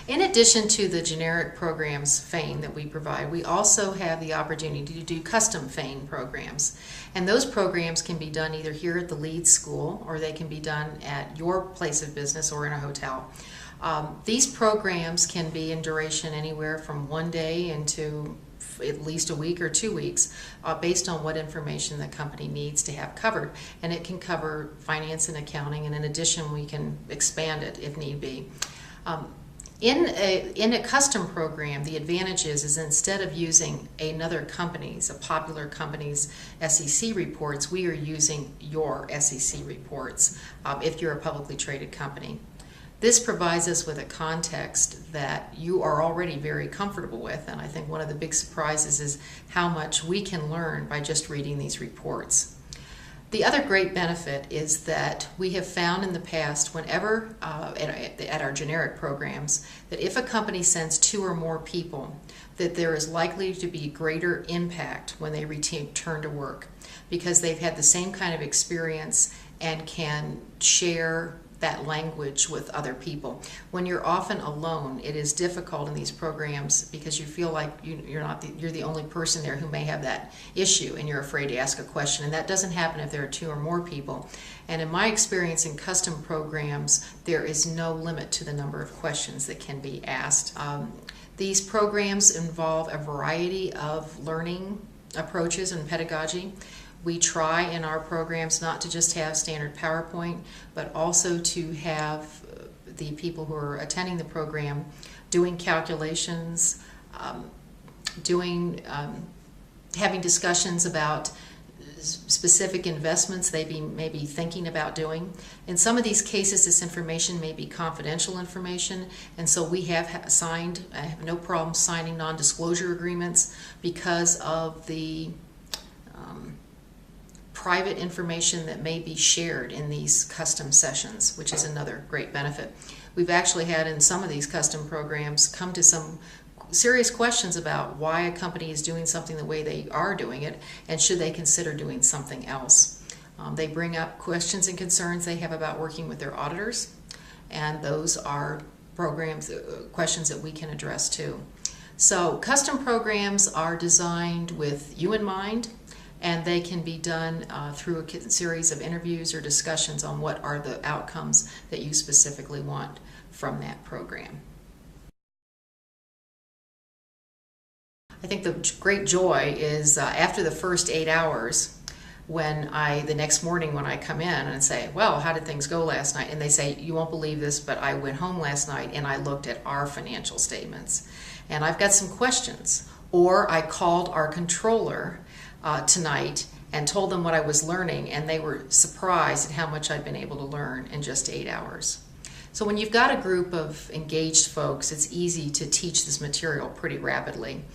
In addition to the generic programs, FANE, that we provide, we also have the opportunity to do custom FANE programs. And those programs can be done either here at the Leeds school, or they can be done at your place of business or in a hotel. These programs can be in duration anywhere from 1 day into at least a week or 2 weeks, based on what information the company needs to have covered. And it can cover finance and accounting, and in addition we can expand it if need be. In a custom program, the advantage is instead of using a popular company's SEC reports, we are using your SEC reports if you're a publicly traded company. This provides us with a context that you are already very comfortable with, and I think one of the big surprises is how much we can learn by just reading these reports. The other great benefit is that we have found in the past, whenever at our generic programs, that if a company sends 2 or more people, that there is likely to be greater impact when they return to work, because they've had the same kind of experience and can share that language with other people. When you're often alone, it is difficult in these programs because you feel like you're the only person there who may have that issue, and you're afraid to ask a question. And that doesn't happen if there are 2 or more people. And in my experience in custom programs, there is no limit to the number of questions that can be asked. These programs involve a variety of learning approaches and pedagogy. We try in our programs not to just have standard PowerPoint, but also to have the people who are attending the program doing calculations, having discussions about specific investments they may be thinking about doing. In some of these cases, this information may be confidential information, and so we I have no problem signing non-disclosure agreements because of the private information that may be shared in these custom sessions, which is another great benefit. We've actually had in some of these custom programs come to some serious questions about why a company is doing something the way they are doing it, and should they consider doing something else. They bring up questions and concerns they have about working with their auditors, and those are questions that we can address too. So custom programs are designed with you in mind, and they can be done through a series of interviews or discussions on what are the outcomes that you specifically want from that program. I think the great joy is after the first 8 hours, when the next morning when I come in and say, well, how did things go last night? And they say, you won't believe this, but I went home last night and I looked at our financial statements. And I've got some questions. Or I called our controller tonight and told them what I was learning, and they were surprised at how much I'd been able to learn in just 8 hours. So when you've got a group of engaged folks, it's easy to teach this material pretty rapidly.